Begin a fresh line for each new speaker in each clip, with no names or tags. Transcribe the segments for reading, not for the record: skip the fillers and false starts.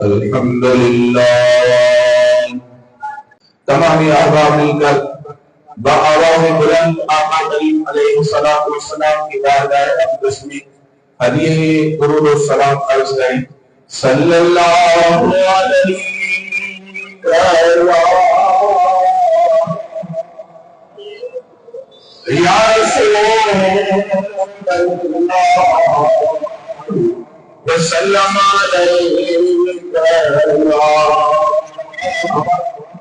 الحمدللہ تمامی احباب مل کر بآواز بلند آقا کریم علیہ السلام کی بارگاہ اقدس میں ہدیہ درود و سلام عرض کریں۔ صلی اللہ علیہ یا رسول اللہ وسلم علیک یا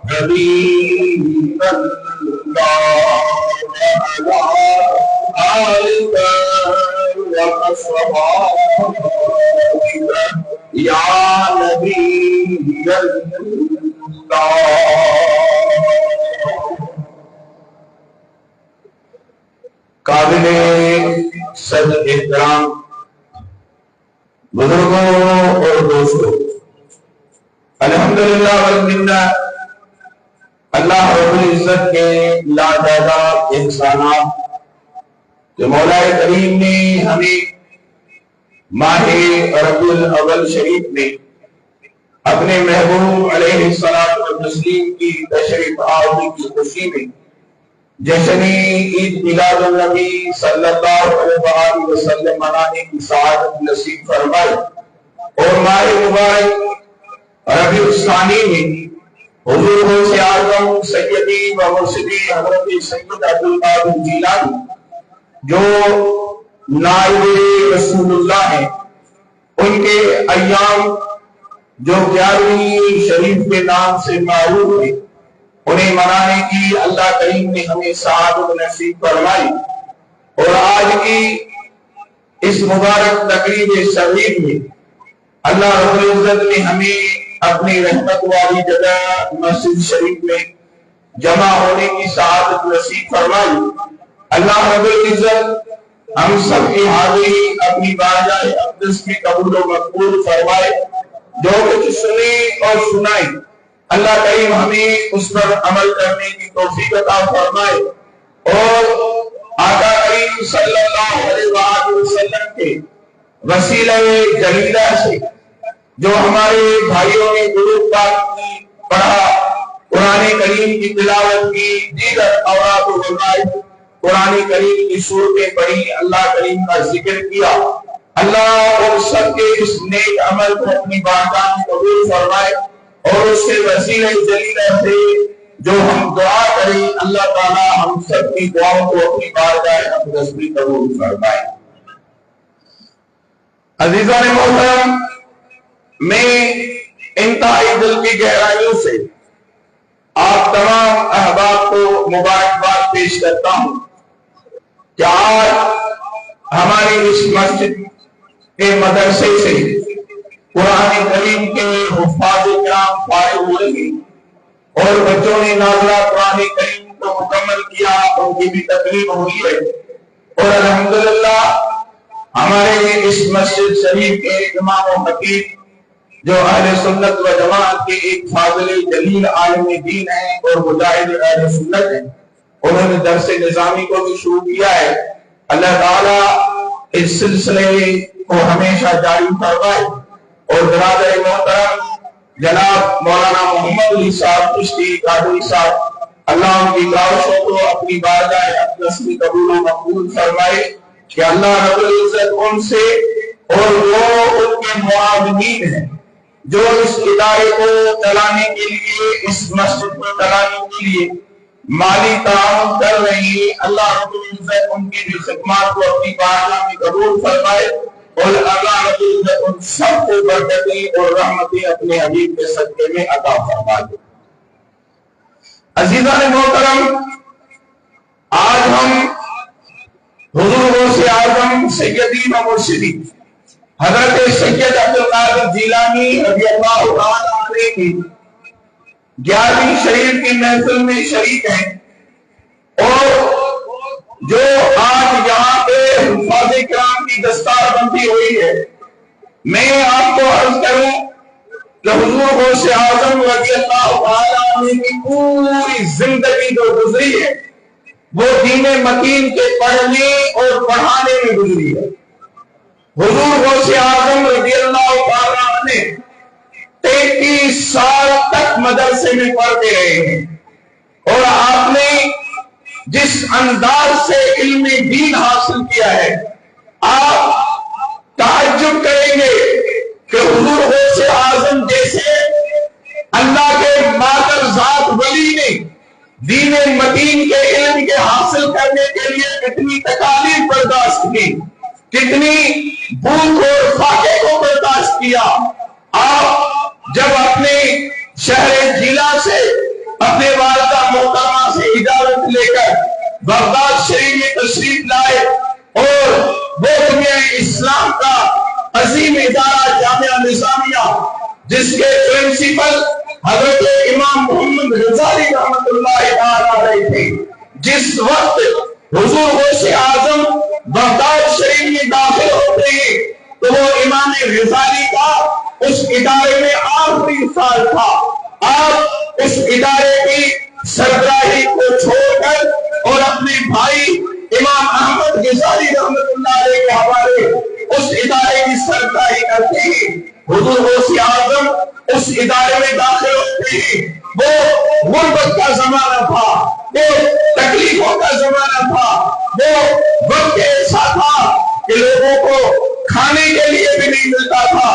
حبیب اللہ آلک وصحابک یا نبی اللہ۔ قابل صدر احترام بزرگوں اور دوستوں، الحمدللہ والمنہ اللہ رب العزت کے لاتعداد احسانات کہ مولا کریم نے ہمیں ماہ ربیع الاول شریف میں اپنے محبوب علیہ الصلوۃ والتسلیم کی تشریف آوری کی خوشی میں جشن عید میلاد النبی صلی اللہ علیہ وسلم منانے کی سعادت نصیب فرمائے، اور ماہ مبارک ربیع الثانی میں حضور غوث اعظم سیدی و مرشدی حضرت سید عبدالقادر جیلانی جو نائب رسول اللہ ہیں، ان کے ایام جو 11ویں شریف کے نام سے معروف ہیں، انہیں منانے کی اللہ کریم نے ہمیں سعادت نصیب فرمائی، اور آج کی اس مبارک تقریب شریف میں اللہ رب العزت نے ہمیں اپنی رحمت والی جگہ مسجد شریف میں جمع ہونے کی سعادت نصیب فرمائی۔ اللہ رب العزت ہم سب کی حاضری اپنی بارگاہ اقدس میں قبول و مقبول فرمائے، جو کچھ سنے اور سنائے اللہ کریم ہمیں اس پر عمل کرنے کی توفیق عطا فرمائے، اور آقا کریم صلی اللہ علیہ وآلہ وسلم کے وسیلہ جلیلہ سے جو ہمارے بھائیوں نے درود پاک کی پڑھا، قرآن کریم کی تلاوت کی، دیگر اوراد و غائب قرآن کریم کی صورتیں پڑھی، اللہ کریم کا ذکر کیا، اللہ اور سب کے اس نیک عمل کو اپنی بارگاہ میں قبول فرمائے، اور اس کے وسیلہ جلیلہ سے جو ہم دعا کریں اللہ تعالی ہم سب کی دعاؤں کو اپنی بارگاہ اقدس میں قبول فرمائے۔ عزیزان محترم، میں انتہائی دل کی گہرائیوں سے آپ تمام احباب کو مبارکباد پیش کرتا ہوں کہ آج ہماری اس مسجد کے مدرسے سے قرآن کریم کے حفاظ کرام فارغ ہوئے ہیں، اور بچوں نے نازلہ قرآن کریم کو مکمل کیا، ان کی بھی تقریب ہوئی ہے، اور الحمدللہ ہمارے اس مسجد شریف کے امام و خطیب جو اہل سنت و جماعت کے ایک فاضل جلیل عالم دین ہیں اور مجاہد اہل سنت ہیں، انہوں نے درس نظامی کو بھی شروع کیا ہے۔ اللہ تعالی اس سلسلے کو ہمیشہ جاری فرمائے، اور برادر محترم جناب مولانا محمد علی صاحب چشتی قادری صاحب اللہ ان کی کاوشوں کو اپنی بارگاہ اقدس میں قبول و مقبول فرمائے، کہ اللہ رب العزت ان سے اور وہ ان کے معاونین ہیں جو اس ادارے کو چلانے کے لیے، اس مسجد کو چلانے کے لیے مالی تعاون کر رہے ہیں، اللہ رب العزت ان کی بھی خدمات کو اپنی بارگاہ میں قبول فرمائے، اور اللہ رب العزت ان سب کو برکتیں اور رحمتیں اپنے حبیب کے صدقے میں عطا فرما دے۔ عزیزان محترم، آج ہم حضور غوث اعظم سیدی و مرشدی حضرت سید عبدالقادر جیلانی رضی اللہ تعالیٰ عنہ کی 11ویں شریف کی محفل میں شریک ہیں، اور جو آج یہاں پہ حفاظ کرام کی دستار بندی ہوئی ہے، میں آپ کو عرض کروں کہ حضور غوث اعظم رضی اللہ تعالیٰ عنہ کی پوری زندگی جو گزری ہے وہ دین متین کے پڑھنے اور پڑھانے میں گزری ہے۔ حضور غوث اعظم رضی اللہ تعالیٰ عنہ 21 سال تک مدرسے میں پڑھتے رہے ہیں، اور آپ نے جس انداز سے علم دین حاصل کیا ہے، آپ تعجب کریں گے کہ حضور غوث اعظم جیسے اللہ کے مادر ذات ولی نے دین متین کے علم کے حاصل کرنے کے لیے کتنی تکالیف برداشت کی، کتنی بھوک اور فاقے کو برداشت کیا۔ آپ جب اپنے شہر جیلا سے اپنے والدہ محترمہ سے اجازت لے کر بغداد شریف میں تشریف لائے، اور وہ دنیا اسلام کا عظیم ادارہ جامعہ نظامیہ جس کے پرنسپل حضرت امام محمد غزالی رحمۃ اللہ علیہ تھے، جس وقت حضور غوث اعظم بغداد شریف میں داخل ہوتے ہیں تو وہ امام غزالی کا اس ادارے میں آخری سال تھا۔ آپ اس ادارے کی سربراہی کو چھوڑ کر اور اپنے بھائی امام احمد غزالی رحمۃ اللہ علیہ کے حوالے اس ادارے کی سربراہی کرتے ہیں۔ حضور غوث اعظم اس ادارے میں داخل ہوتے ہیں۔ وہ غربت کا زمانہ تھا، وہ تکلیفوں کا زمانہ تھا، وہ وقت ایسا تھا کہ لوگوں کو کھانے کے لیے بھی نہیں ملتا تھا۔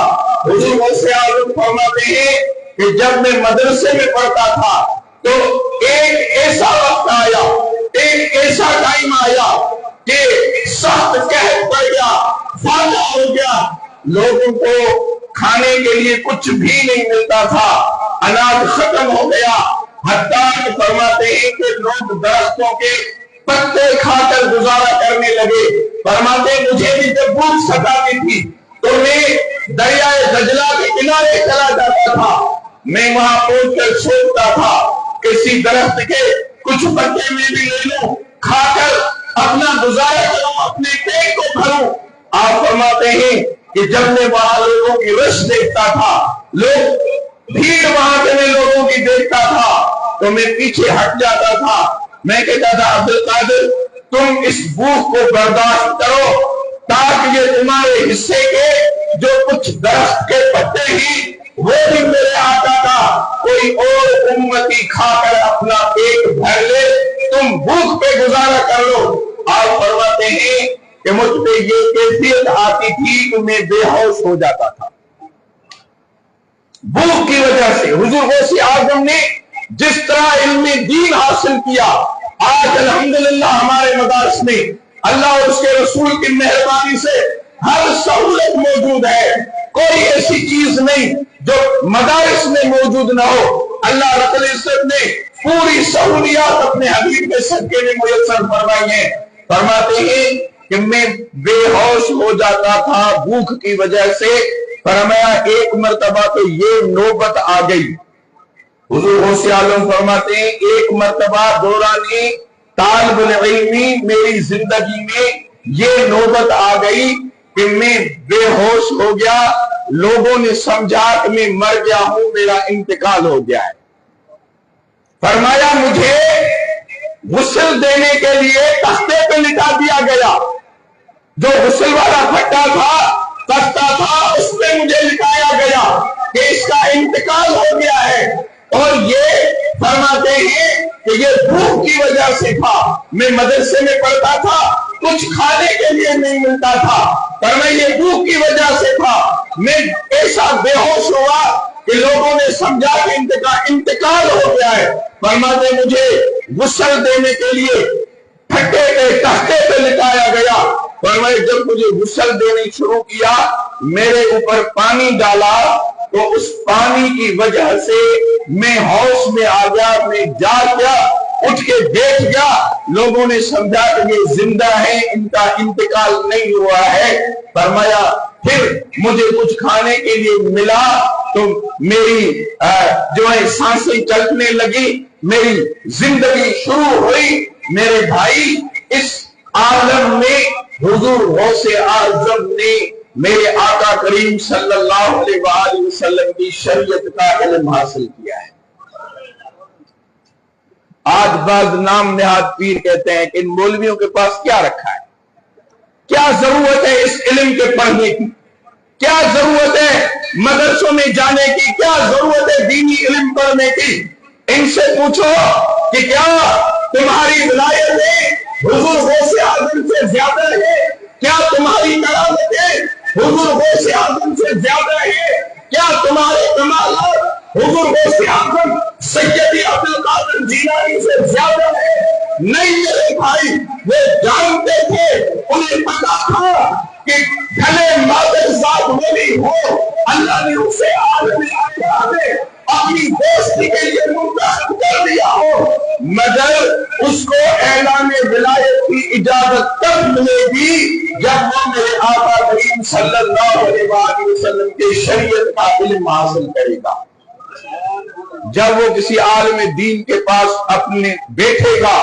حضور غوث اعظم فرماتے ہیں کہ جب میں مدرسے میں پڑھتا تھا تو ایک ایسا وقت آیا، ایک ایسا ٹائم آیا کہ سخت قحط پڑ گیا، فاقہ ہو گیا، لوگوں کو کھانے کے لیے کچھ بھی نہیں ملتا تھا، اناج ختم ہو گیا، حتیٰ کہ فرماتے ہیں کہ لوگ درختوں کے پتے کھا کر گزارا کرنے لگے۔ فرماتے ہیں مجھے بھی جب بھوک ستاتی تھی تو میں دریائے دجلہ کے کنارے چلا جاتا تھا، میں وہاں پہنچ کر سوچتا تھا کسی درخت کے کچھ پتے میں بھی لے لوں، کھا کر اپنا گزارا کروں، اپنے پیٹ کو بھروں۔ آپ فرماتے ہیں کہ جب میں وہاں لوگوں کی رش دیکھتا تھا، بھیڑ وہاں پہ میں لوگوں کی دیکھتا تھا تو میں پیچھے ہٹ جاتا تھا۔ میں کہتا تھا عبد القادر تم اس بھوک کو برداشت کرو تاکہ یہ تمہارے حصے کے جو کچھ درخت کے پتے ہی وہ بھی میرے آقا کا کوئی اور امتی کھا کر اپنا پیٹ بھر لے، تم بھوک پہ گزارا کر لو۔ آپ فرماتے ہیں کہ مجھ پہ یہ کیفیت آتی تھی کہ میں بے ہوش ہو جاتا تھا بھوک کی وجہ سے۔ حضور غوث اعظم نے جس طرح علم دین حاصل کیا، آج الحمدللہ ہمارے مدارس میں اللہ اور اس کے رسول کی مہربانی سے ہر سہولت موجود ہے، کوئی ایسی چیز نہیں جو مدارس میں موجود نہ ہو۔ اللہ رب العزت نے پوری سہولیات اپنے حبیب کے صدقے میں میسر فرمائی ہیں۔ فرماتے ہیں کہ میں بے ہوش ہو جاتا تھا بھوک کی وجہ سے۔ فرمایا ایک مرتبہ تو یہ نوبت آ گئی، حضور غوث اعظم فرماتے ہیں ایک مرتبہ دوران طالب العلمی میری زندگی میں یہ نوبت آ گئی کہ میں بے ہوش ہو گیا، لوگوں نے سمجھا کہ میں مر گیا ہوں، میرا انتقال ہو گیا ہے۔ فرمایا مجھے غسل دینے کے لیے تختے پہ لٹا دیا گیا، جو غسل والا پھٹا تھا تختہ تھا اس پہ مجھے لٹایا گیا کہ اس کا انتقال ہو گیا ہے۔ اور یہ فرماتے ہیں کہ یہ بھوک کی وجہ سے تھا، میں مدرسے میں پڑھتا تھا، کچھ کھانے کے لیے نہیں ملتا تھا، پر میں یہ بھوک کی وجہ سے تھا، میں ایسا بے ہوش ہوا کہ لوگوں نے سمجھا کہ انتقال ہو گیا ہے۔ فرماتے مجھے غسل دینے کے لیے پھٹے پہ تختے پہ لٹایا گیا۔ فرمایا جب مجھے غسل دینے شروع کیا، میرے اوپر پانی ڈالا تو اس پانی کی وجہ سے میں ہوش میں آ گیا، میں جاگ گیا، اٹھ کے دیکھ گیا، لوگوں نے سمجھا کہ یہ زندہ ہے، ان کا انتقال نہیں ہوا ہے۔ فرمایا پھر مجھے کچھ کھانے کے لیے ملا تو میری جو ہے سانسیں چلنے لگی، میری زندگی شروع ہوئی۔ میرے بھائی اس عالم میں حضور غوث اعظم نے میرے آقا کریم صلی اللہ علیہ وآلہ وسلم کی شریعت کا علم حاصل کیا ہے۔ آج بعض نام نہاد پیر کہتے ہیں کہ ان مولویوں کے پاس کیا رکھا ہے، کیا ضرورت ہے اس علم کے پڑھنے کی، کیا ضرورت ہے مدرسوں میں جانے کی، کیا ضرورت تھی، ان سے پوچھو کہ کیا تمہاری ولایتیں حضور غوث اعظم سے زیادہ ہے؟ کیا تمہاری کرامتیں حضور غوث اعظم سے زیادہ ہے؟ کیا تمہارے کمالات حضور غوث اعظم سیدی عبد القادر جیلانی سے زیادہ ہے؟ نہیں میرے بھائی، وہ جانتے تھے، انہیں پتا تھا کہ بھلے مادر ذات ولی ہو، اللہ نے اسے عالم اکبر میں اپنی دوستی کے لیے منتخب کر دیا ہو، مگر اس کو اعلان ولایت کی اجازت تب ملے گی جب وہ میرے آقا کریم صلی اللہ علیہ وآلہ وسلم کی شریعت کا علم حاصل کرے گا۔ جب وہ کسی عالم دین کے پاس اپنے بیٹھے گا،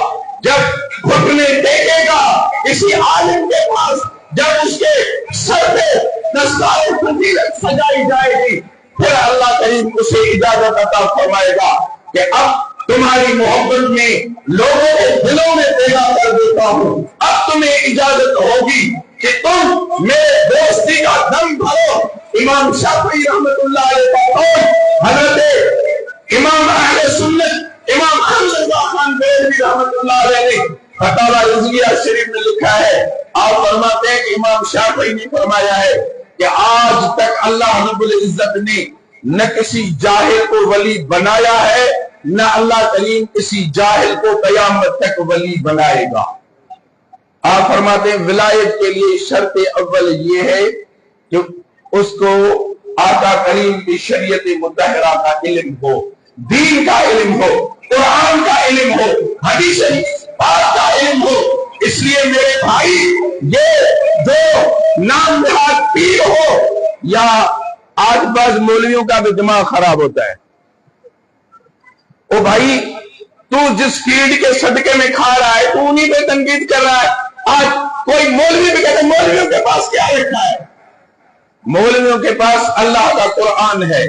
جب گھٹنے ٹیکے گا کسی عالم کے پاس، جب اس کے سر پہ دستار فضیلت سجائی جائے گی، پھر اللہ کریم اسے اجازت عطا فرمائے گا کہ اب تمہاری محبت میں لوگوں کے دلوں میں پیدا کر دیتا ہوں، اب تمہیں اجازت ہوگی کہ تم میرے دوستی کا دم بھرو۔ امام شافعی رحمت اللہ علیہ کا قول، حضرت امام اہل سنت امام احمد رضا خان بریلوی رحمت اللہ علیہ نے فتاوی رضویہ شریف میں لکھا ہے، آپ فرماتے ہیں کہ امام شافعی نے فرمایا ہے کہ آج تک اللہ رب العزت نے نہ کسی جاہل کو ولی بنایا ہے، نہ اللہ کریم کسی جاہل کو قیامت تک ولی بنائے گا۔ آپ فرماتے ہیں ولایت کے لیے شرط اول یہ ہے کہ اس کو آقا کریم کی شریعت مطہرہ کا علم ہو، دین کا علم ہو، قرآن کا علم ہو، حدیث پاک کا علم ہو۔ اس لیے میرے بھائی، یہ جو نام نہاد پیر ہو، یا آج بعض مولویوں کا بھی دماغ خراب ہوتا ہے، او بھائی تو جس فیلڈ کے صدقے میں کھا رہا ہے تو انہی پہ تنقید کر رہا ہے۔ آج کوئی مولوی بھی کہتے ہیں مولویوں کے پاس کیا رکھا ہے؟ مولویوں کے پاس اللہ کا قرآن ہے،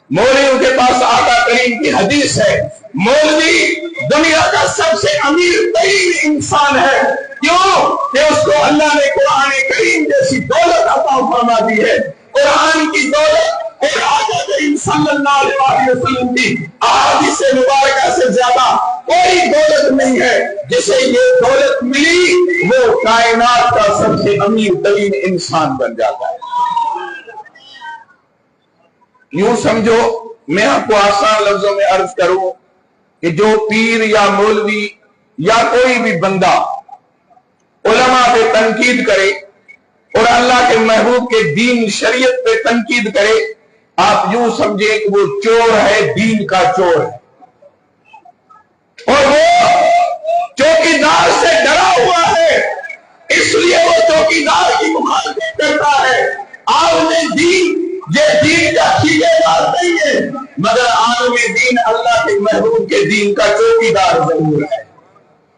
مولویوں کے پاس آقا کریم کی حدیث ہے۔ مولوی دنیا کا سب سے امیر ترین انسان ہے، کیوں کہ اس کو اللہ نے قرآن کریم جیسی دولت عطا فرما دی ہے۔ قرآن کی دولت اور آقا کریم صلی اللہ علیہ وسلم کی احادیث مبارکہ سے زیادہ کوئی دولت نہیں ہے۔ جسے یہ دولت ملی وہ کائنات کا سب سے امیر ترین انسان بن جاتا ہے۔ یوں سمجھو، میں آپ کو آسان لفظوں میں عرض کروں کہ جو پیر یا مولوی یا کوئی بھی بندہ علماء پہ تنقید کرے اور اللہ کے محبوب کے دین شریعت پہ تنقید کرے، آپ یوں سمجھیں کہ وہ چور ہے، دین کا چور ہے، اور وہ چوکیدار سے ڈرا ہوا ہے، اس لیے وہ چوکیدار کی مخالفت کرتا ہے۔ آپ نے دین، یہ دین کا ٹھیکیدار نہیں ہے، مگر عالم دین اللہ کے محبوب کے دین کا چوکیدار ضرور ہے۔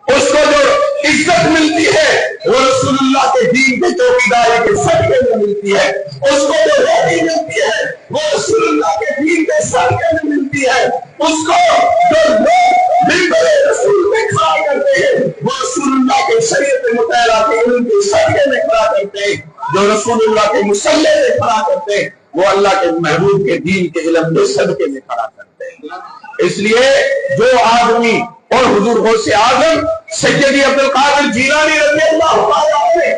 اس کو جو عزت ملتی ہے وہ رسول اللہ کے دین کے چوکیداری کے صدقے میں ملتی ہے۔ اس کو جو روٹی ملتی ہے وہ رسول اللہ کے دین کے صدقے میں ملتی ہے۔ اس کو جو لوگ منبر رسول میں کھڑا کرتے ہیں وہ رسول اللہ کے شریعت مطالعہ کے علم کے صدقے میں کھڑا کرتے ہیں۔ جو رسول اللہ کے مصلی میں کھڑا کرتے ہیں وہ اللہ کے محبوب کے دین کے علم کے صدقے میں کھڑا کرتے ہیں۔ اس لیے جو آدمی اور حضور غوث اعظم سیدی عبد القادر جیلانی رضی اللہ عنہ،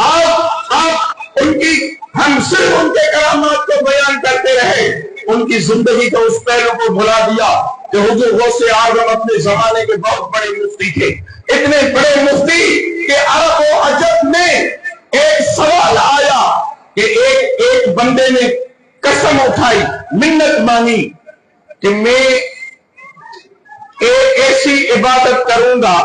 آپ ان کی، ہم صرف ان کے کرامات کو بیان کرتے رہے، ان کی زندگی کا اس پہلو کو بھلا دیا کہ حضور غوث اعظم اپنے زمانے کے بہت بڑے مفتی تھے، اتنے بڑے مفتی کہ عرب و عجم میں ایک سوال آیا کہ ایک بندے نے قسم اٹھائی، منت مانی کہ میں ایسی عبادت کروں گا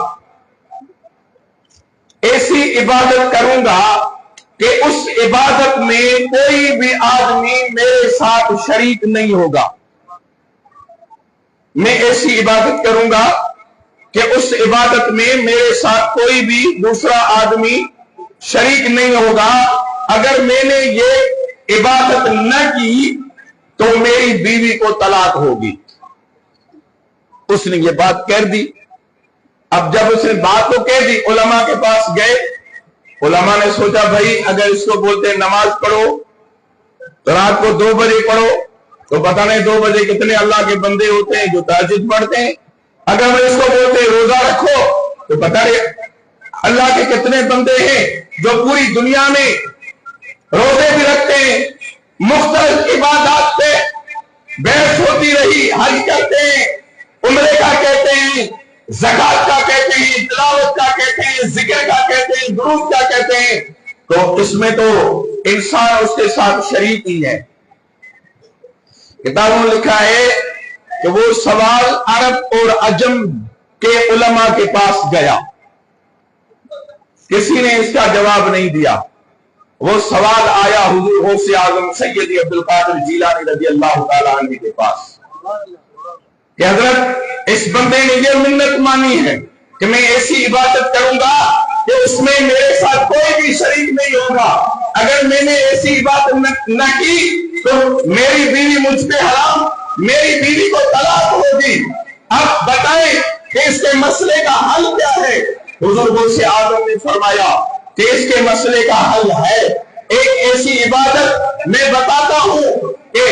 کہ اس عبادت میں کوئی بھی آدمی میرے ساتھ شریک نہیں ہوگا۔ میں ایسی عبادت کروں گا کہ اس عبادت میں میرے ساتھ کوئی بھی دوسرا آدمی شریک نہیں ہوگا۔ اگر میں نے یہ عبادت نہ کی تو میری بیوی کو طلاق ہوگی۔ اس نے یہ بات کہہ دی۔ اب جب اس نے بات تو کہہ دی، علماء کے پاس گئے، علماء نے سوچا بھائی اگر اس کو بولتے ہیں نماز پڑھو تو رات کو 2 بجے پڑھو، تو پتہ نہیں 2 بجے کتنے اللہ کے بندے ہوتے ہیں جو تہجد پڑھتے ہیں۔ اگر میں اس کو بولتے روزہ رکھو تو پتہ نہیں اللہ کے کتنے بندے ہیں جو پوری دنیا میں روزے بھی رکھتے ہیں، مختلف عبادات پہ بحث ہوتی رہی، حج کرتے ہیں، عمرے کا کہتے ہیں، زکات کا کہتے ہیں، تلاوت کا کہتے ہیں، ذکر کا کہتے ہیں، درود کا کہتے ہیں، تو اس میں تو انسان اس کے ساتھ شریک ہی ہے۔ کتابوں میں لکھا ہے کہ وہ سوال عرب اور عجم کے علماء کے پاس گیا، کسی نے اس کا جواب نہیں دیا۔ وہ سوال آیا حضور غوث اعظم سیدی عبدالقادر جیلانی رضی اللہ تعالیٰ عنہ کے پاس کہ حضرت اس بندے نے یہ منت مانی ہے کہ میں ایسی عبادت کروں گا کہ اس میں میرے ساتھ کوئی بھی شریک نہیں ہوگا، اگر میں نے ایسی عبادت نہ کی تو میری بیوی مجھ پہ حرام، میری بیوی کو طلاق ہوگی۔ اب بتائیں کہ اس کے مسئلے کا حل کیا ہے؟ حضور غوث اعظم نے فرمایا کہ اس کے مسئلے کا حل ہے ایک ایسی عبادت میں بتاتا ہوں کہ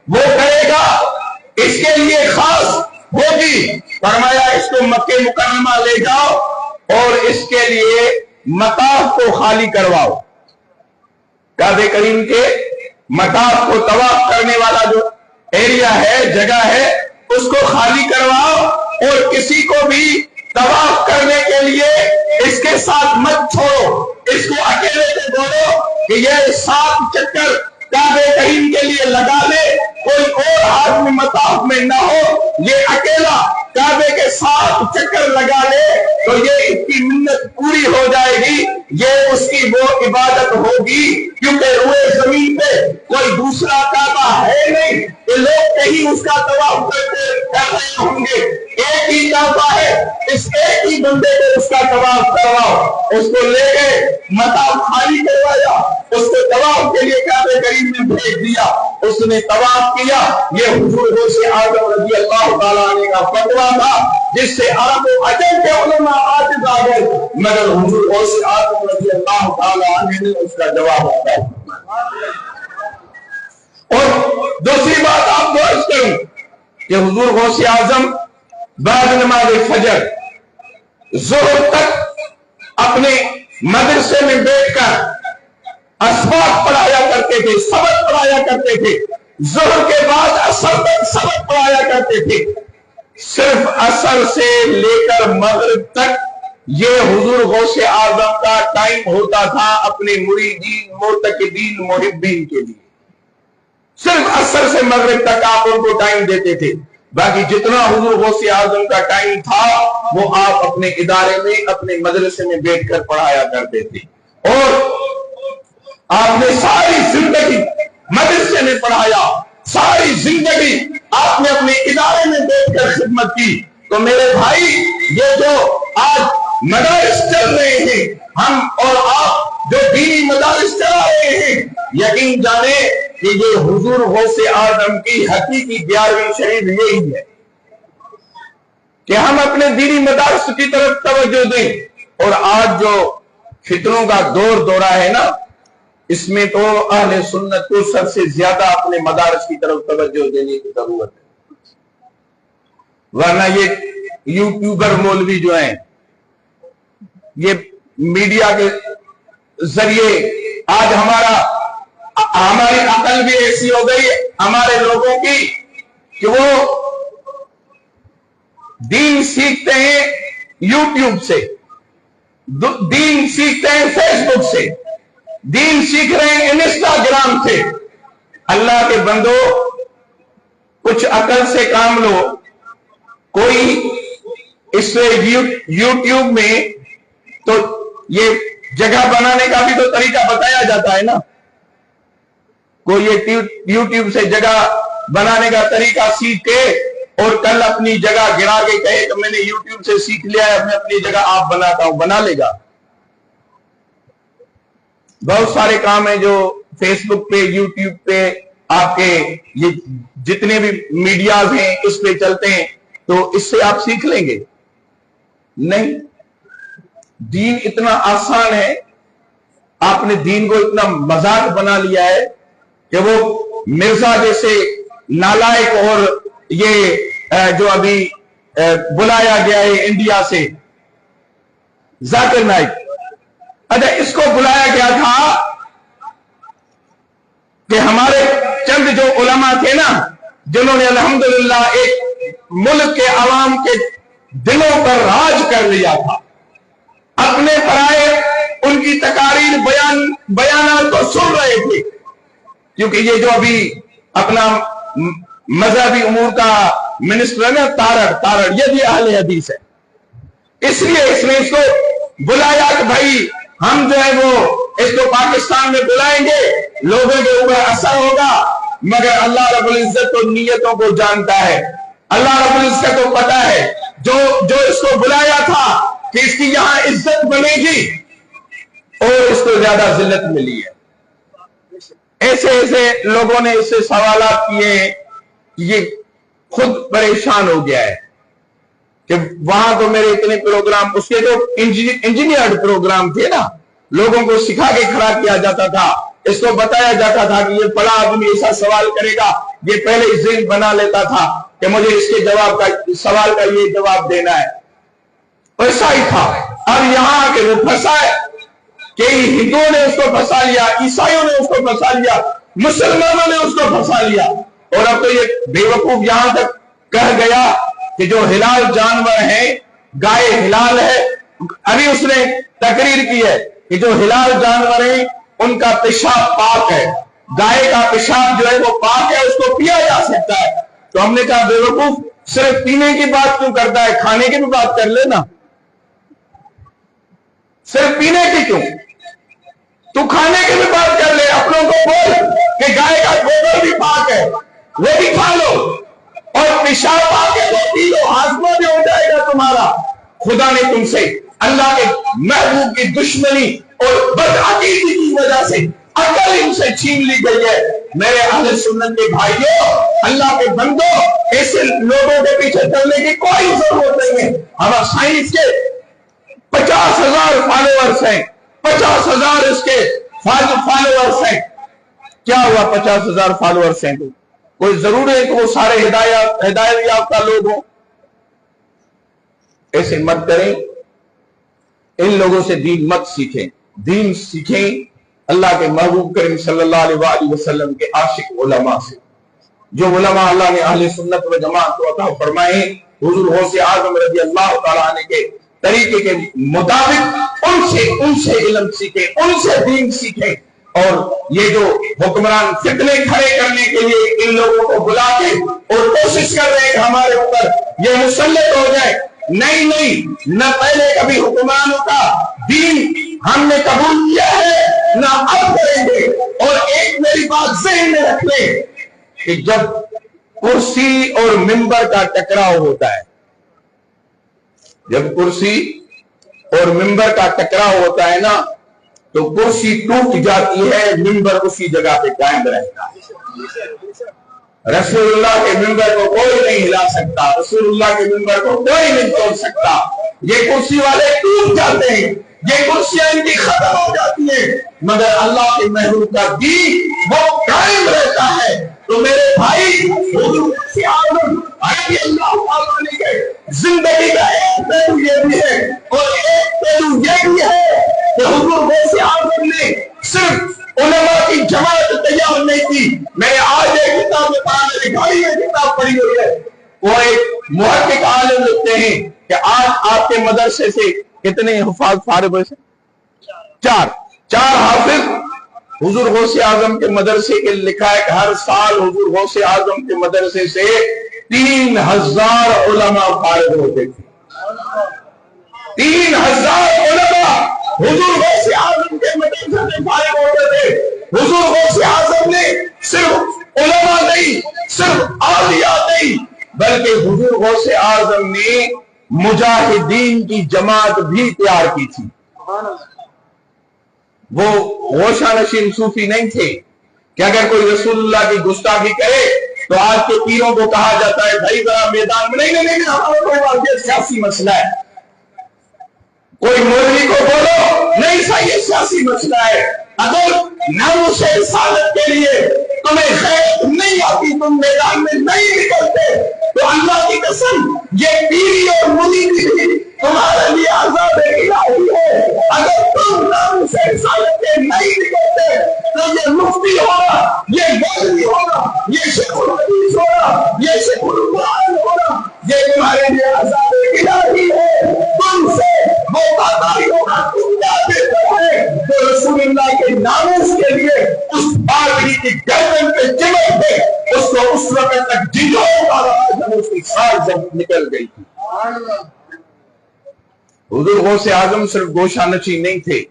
وہ کرے گا، اس کے لیے خاص ہوگی۔ فرمایا اس کو مکہ مکرمہ لے جاؤ اور اس کے لیے مطاف کو خالی کرواؤ، کعبہ کریم کے مطاف کو طواف کرنے والا جو ایریا ہے، جگہ ہے، اس کو خالی کرواؤ اور کسی کو بھی طواف کرنے کے لیے اس کے ساتھ مت چھوڑو، اس کو اکیلے سے بولو کہ یہ 7 چکر کعبہ کریم کے لیے لگا لے، کوئی اور آدمی مطاف میں نہ ہو، یہ اکیلا کعبے کے 7 چکر لگا لے تو یہ اس کی منت پوری ہو جائے گی، یہ اس کی وہ عبادت ہوگی، کیونکہ روئے زمین پہ کوئی دوسرا کعبہ ہے نہیں کہ لوگ کہیں اس کا طواف کر رہے ہوں گے، ایک ہی کعبہ ہے، اس ایک ہی بندے کو اس کا طواف کرواؤ۔ اس کو لے گئے، مطاف خالی کروایا، اس کو طواف کے لیے کعبہ کریم میں بھیج دیا، اس نے طواف کیا۔ یہ حضور غوث اعظم رضی اللہ تعالیٰ عنہ کا فتویٰ تھا جس سے عرب و عجم کے علماء عاجز آ گئے، مگر حضور غوث اعظم رضی اللہ تعالیٰ عنہ نے اس کا جواب دیا۔ اور دوسری بات آپ کو عرض کروں کہ حضور غوث اعظم بعد نماز فجر ظہر تک اپنے مدرسے میں بیٹھ کر اسباق پڑھایا کرتے تھے، سبق پڑھایا کرتے تھے، ظہر کے بعد عصر تک سبق پڑھایا کرتے تھے، صرف عصر سے لے کر مغرب تک یہ حضور غوث اعظم کا ٹائم ہوتا تھا اپنے مریدین، معتقدین، محبین کے لیے۔ صرف عصر سے مغرب تک آپ ان کو ٹائم دیتے تھے، باقی جتنا حضور غوث اعظم کا ٹائم تھا وہ آپ اپنے ادارے میں، اپنے مدرسے میں بیٹھ کر پڑھایا کرتے تھے۔ اور آپ نے ساری زندگی مدرسے میں پڑھایا، ساری زندگی آپ نے اپنے ادارے میں بیٹھ کر خدمت کی۔ تو میرے بھائی، یہ جو آج مدارس چل رہے ہیں، ہم اور آپ جو دینی مدارس چلا رہے ہیں، یقین جانیں کہ یہ حضور غوث اعظم کی حقیقی 11ویں شریف یہی ہے کہ ہم اپنے دینی مدارس کی طرف توجہ دیں۔ اور آج جو فتنوں کا دورہ ہے نا، اس میں تو اہل سنت کو سب سے زیادہ اپنے مدارس کی طرف توجہ دینے کی ضرورت ہے، ورنہ یہ یوٹیوبر مولوی جو ہیں، یہ میڈیا کے ذریعے آج ہماری عقل بھی ایسی ہو گئی ہمارے لوگوں کی کہ وہ دین سیکھتے ہیں یوٹیوب سے، دین سیکھتے ہیں فیس بک سے، دین سیکھ رہے ہیں انسٹاگرام سے۔ اللہ کے بندو، کچھ عقل سے کام لو۔ کوئی اس سے یوٹیوب میں تو یہ جگہ بنانے کا بھی تو طریقہ بتایا جاتا ہے نا، کوئی یہ یوٹیوب سے جگہ بنانے کا طریقہ سیکھ کے اور کل اپنی جگہ گرا کے کہے کہ میں نے یوٹیوب سے سیکھ لیا ہے، میں اپنی جگہ آپ بناتا ہوں، بنا لے گا۔ بہت سارے کام ہیں جو فیس بک پہ، یوٹیوب پہ، آپ کے یہ جتنے بھی میڈیاز ہیں اس پہ چلتے ہیں، تو اس سے آپ سیکھ لیں گے؟ نہیں۔ دین اتنا آسان ہے، آپ نے دین کو اتنا مذاق بنا لیا ہے کہ وہ مرزا جیسے نالائق اور یہ جو ابھی بلایا گیا ہے انڈیا سے ذاکر نائک، اچھا اس کو بلایا گیا تھا کہ ہمارے چند جو علماء تھے نا، جنہوں نے الحمدللہ ایک ملک کے عوام کے دلوں پر راج کر لیا تھا، اپنے پرائے ان کی تقاریر بیانات کو سن رہے تھے، کیونکہ یہ جو ابھی اپنا مذہبی امور کا منسٹر ہے نا تارڑ، یہ بھی اہل حدیث ہے، اس لیے اس نے اس کو بلایا کہ بھائی ہم جو ہے وہ اس کو پاکستان میں بلائیں گے، لوگوں کے اوپر اثر ہوگا، مگر اللہ رب العزت تو نیتوں کو جانتا ہے، اللہ رب العزت کو پتا ہے جو اس کو بلایا تھا کہ اس کی یہاں عزت بنے گی اور اس کو زیادہ ذلت ملی ہے۔ ایسے لوگوں نے اس سے سوالات کیے، یہ خود پریشان ہو گیا ہے کہ وہاں تو میرے اتنے پروگرام، اس کے جو انجینئرڈ پروگرام تھے نا، لوگوں کو سکھا کے کھڑا کیا جاتا تھا، اس کو بتایا جاتا تھا کہ یہ بڑا آدمی ایسا سوال کرے گا، یہ پہلے ذہن بنا لیتا تھا کہ مجھے اس کے جواب کا سوال کا یہ جواب دینا ہے، ایسا ہی تھا۔ اور یہاں آ کے وہ پھنسا ہے کہ ہندوؤں نے اس کو پھنسا لیا، عیسائیوں نے اس کو پھنسا لیا، مسلمانوں نے اس کو پھنسا لیا، اور اب تو یہ بے وقوف یہاں تک کہہ گیا کہ جو ہلال جانور ہیں، گائے ہلال ہے، ابھی اس نے تقریر کی ہے کہ جو ہلال جانور ہیں ان کا پیشاب پاک ہے، گائے کا پیشاب جو ہے وہ پاک ہے، اس کو پیا جا سکتا ہے۔ تو ہم نے کہا بے وقوف صرف پینے کی بات کیوں کرتا ہے، کھانے کی بھی بات کر لینا، صرف پینے کی کیوں، تو کھانے کی بھی بات کر لے، اپنوں کو بول کہ گائے کا گوبر بھی پاک ہے، وہ بھی کھا لو، اور پیشاب پاک ہے وہ پی لو، ہاضمہ بھی ہو جائے گا تمہارا۔ خدا نے تم سے اللہ کے محبوب کی دشمنی اور بدعقیدگی کی وجہ سے عقل ان سے چھین لی گئی ہے۔ میرے اہل سنت کے بھائیوں، اللہ کے بندوں، ایسے لوگوں کے پیچھے چلنے کی کوئی ضرورت نہیں ہے۔ ہمارا سائنس کے 50,000 فالوورز ہیں، 50,000 اس کے فالوورز ہیں، کیا ہوا 50,000 فالوورز ہیں تو کوئی ضرور ہے کہ وہ سارے ہدایت یافتہ لوگ ہوں؟ ایسے مت کریں، ان لوگوں سے دین مت سیکھیں، دین سیکھیں اللہ کے محبوب کریم صلی اللہ علیہ وآلہ وسلم کے عاشق علماء سے، جو علماء اللہ نے اہل سنت و جماعت کو عطا فرمائے، حضور غوث اعظم رضی اللہ تعالیٰ عنہ کے طریقے کے مطابق ان سے علم سیکھیں، ان سے دین سیکھیں، اور یہ جو حکمران فتنے کھڑے کرنے کے لیے ان لوگوں کو بلا کے اور کوشش کر رہے ہیں کہ ہمارے اوپر یہ مسلط ہو جائے، نہیں، نہ پہلے کبھی حکمرانوں کا دین ہم نے قبول کیا ہے، نہ اب کریں گے۔ اور ایک میری بات ذہن میں رکھ لیں کہ جب کرسی اور منبر کا ٹکراؤ ہوتا ہے، جب کرسی اور منبر کا ٹکراؤ ہوتا ہے نا، تو کرسی ٹوٹ جاتی ہے، منبر اسی جگہ پہ قائم رہتا ہے۔ رسول اللہ کے منبر کو کوئی نہیں ہلا سکتا، رسول اللہ کے منبر کو کوئی نہیں توڑ سکتا۔ یہ کرسی والے ٹوٹ جاتے ہیں، یہ کرسیاں ان کی ختم ہو جاتی ہیں، مگر اللہ کے محبوب کا دین وہ قائم رہتا ہے۔ تو میرے بھائی، حضور سے آمن رضی اللہ تعالیٰ عنہ کے زندگی کا ایک پہلو یہ بھی ہے، اور ایک پہلو یہ بھی ہے کہ حضور غوث اعظم نے صرف علماء کی جماعت تیار نہیں کی۔ میں نے آج ایک کتاب میں پڑھا، میری گھڑی میں کتاب پڑھی ہوئی ہے، وہ ایک محقق عالم لکھتے ہیں کہ آج آپ کے مدرسے سے کتنے حفاظ فارغ ہوئے؟ چار حافظ حضور غوث اعظم کے مدرسے کے لکھا ہے کہ ہر سال حضور غوث اعظم کے مدرسے سے 3,000 علماء فارغ ہوتے تھے۔ 3,000 علماء حضور غوث اعظم کے مدرسے سے فارغ ہوتے تھے۔ حضور غوث اعظم نے صرف علماء نہیں، صرف اولیاء نہیں، بلکہ حضور غوث اعظم نے مجاہدین کی جماعت بھی تیار کی تھی۔ وہ غوثہ نشین صوفی نہیں تھے کہ اگر کوئی رسول اللہ کی گستاخی کرے تو آج کے پیروں کو کہا جاتا ہے بھائی ذرا میدان میں نہیں، ہمارا کوئی واقعی سیاسی مسئلہ ہے، کوئی مولوی کو بولو نہیں، صحیح سیاسی مسئلہ ہے۔ اگر ناموس رسالت کے لیے تمہیں خیر نہیں آتی، تم میدان میں نہیں نکلتے، تو اللہ کی قسم یہ پیری اور مریدی بھی تمہارے لیے عذاب الہی ہے۔ اگر تم ناموس رسالت کے نہیں نکلتے تو یہ مفتی ہوگا، یہ مولوی ہوگا، یہ شیخ الحدیث ہوگا، یہ شیخ القرآن ہوگا، یہ تمہارے لیے عذاب الہی ہے۔ تم سے وہ وفاداری ہوگا، تم کیا بہتر ہے جو رسول اللہ کے ناموس کے لیے اس پادری کی گردن پہ چمٹ دے، اس کو اس وقت تک جھنجھوڑتا رہا جب اس کی سانس جب نکل گئی تھی۔ حضور غوث اعظم صرف گوشہ نشین نہیں تھے،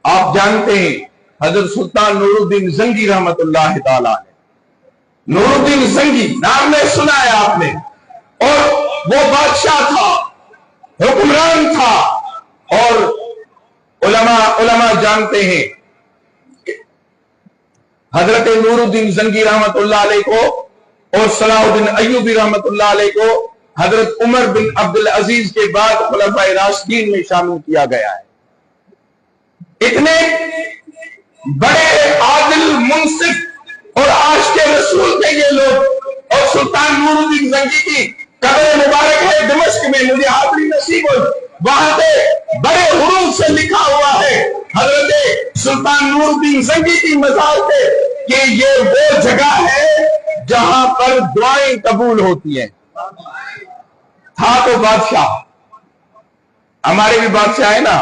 آپ جانتے ہیں حضرت سلطان نور الدین زنگی رحمت اللہ تعالیٰ نے، نور الدین زنگی نام نے سنا ہے آپ نے، اور وہ بادشاہ تھا، حکمران تھا، اور علماء جانتے ہیں حضرت نور الدین زنگی رحمت اللہ علیہ کو اور صلاح الدین ایوبی رحمت اللہ علیہ کو حضرت عمر بن عبدالعزیز کے بعد خلفائے راشدین میں شامل کیا گیا ہے۔ اتنے بڑے عادل، منصف اور عاشق رسول کے یہ لوگ، اور سلطان نور الدین زنگی کی قبر مبارک ہے دمشق میں، مجھے حاضری نصیب ہوئی، وہاں پہ بڑے حروف سے لکھا ہوا ہے حضرت سلطان نور الدین زنگی کی مزار پہ کہ یہ وہ جگہ ہے جہاں پر دعائیں قبول ہوتی ہیں۔ تھا تو بادشاہ، ہمارے بھی بادشاہ ہیں نا،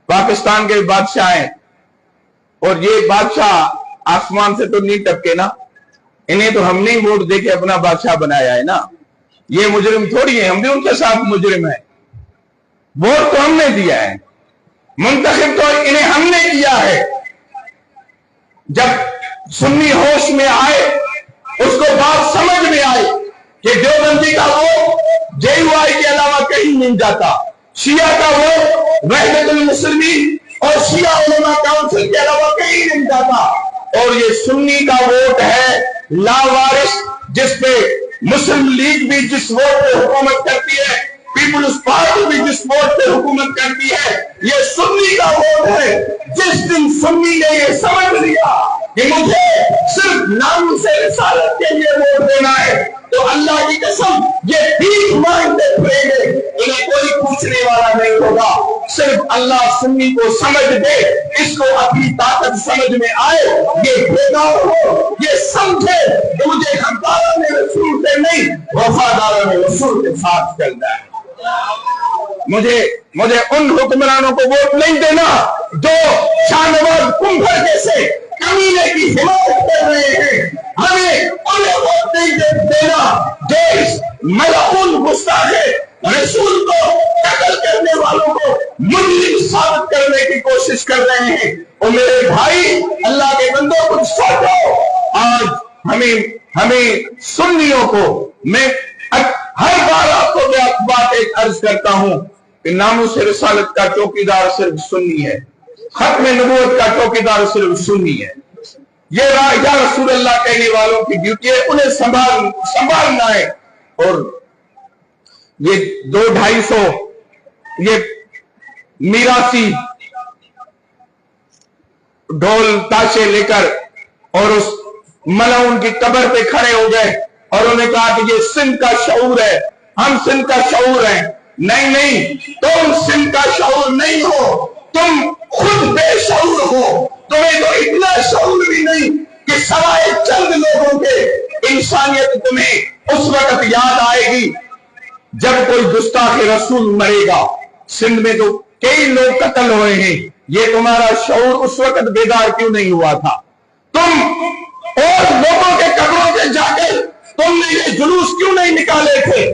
پاکستان کے بھی بادشاہ ہیں، اور یہ بادشاہ آسمان سے تو نہیں ٹپکے نا، انہیں تو ہم نے ووٹ دے کے اپنا بادشاہ بنایا ہے نا، یہ مجرم تھوڑی ہیں، ہم بھی ان کے ساتھ مجرم ہیں، ووٹ تو ہم نے دیا ہے، منتخب تو انہیں ہم نے کیا ہے۔ جب سنی ہوش میں آئے، اس کو بات سمجھ میں آئی کہ دیوبندی کا ووٹ جے یو آئی کے علاوہ کہیں نہیں جاتا، شیعہ کا ووٹ وحدت المسلمین اور شیعہ علماء کونسل کے علاوہ کہیں نہیں جاتا، اور یہ سنی کا ووٹ ہے لاوارث، جس پہ مسلم لیگ بھی جس ووٹ پہ حکومت کرتی ہے، پیپلز پارٹی بھی جس ووٹ پہ حکومت کرتی ہے، یہ سنی کا ووٹ ہے۔ جس دن سنی نے یہ سمجھ لیا کہ مجھے صرف نام سے رسالت کے لیے ووٹ دینا ہے، تو اللہ کی قسم یہ بھیک مانگتے پھریں گے، انہیں کوئی پوچھنے والا نہیں ہوگا۔ صرف اللہ سنی کو سمجھ دے، اس کو اپنی طاقت سمجھ میں آئے، یہ بیدار ہو، یہ سمجھے کہ مجھے حقداران رسول سے نہیں، وفاداران رسول کے ساتھ چلنا ہے۔ مجھے ان حکمرانوں کو ووٹ نہیں دینا جو شاہ نواز کنبھر جیسے کمینے کی حمایت کر رہے ہیں، ہمیں انہیں ووٹ نہیں دینا جو اس ملعون گستاخ رسول کو قتل کرنے والوں کو مجرم ثابت کرنے کی کوشش کر رہے ہیں۔ اور میرے بھائی، اللہ کے بندوں کو سوچو، آج ہمیں سنیوں کو، میں ہر بار آپ کو بات ایک عرض کرتا ہوں کہ ناموس رسالت کا چوکیدار صرف سنی ہے، ختم نبوت کا چوکیدار صرف سنی ہے۔ یہ یا رسول اللہ کہنے والوں کی ڈیوٹی ہے، انہیں سنبھالنا ہے۔ اور یہ 200-250 یہ میراثی ڈھول تاشے لے کر اور اس ملعون کی قبر پہ کھڑے ہو گئے اور انہوں نے کہا کہ یہ سندھ کا شعور ہے، ہم سندھ کا شعور ہیں۔ نہیں، تم سندھ کا شعور نہیں ہو، تم خود بے شعور ہو۔ تمہیں تو اتنا شعور بھی نہیں کہ سوائے چند لوگوں کے انسانیت تمہیں اس وقت یاد آئے گی جب کوئی گستاخ رسول مرے گا۔ سندھ میں تو کئی لوگ قتل ہوئے ہیں، یہ تمہارا شعور اس وقت بیدار کیوں نہیں ہوا تھا؟ تم اور لوگوں کے قبروں کے جا کے تم نے یہ جلوس کیوں نہیں نکالے تھے؟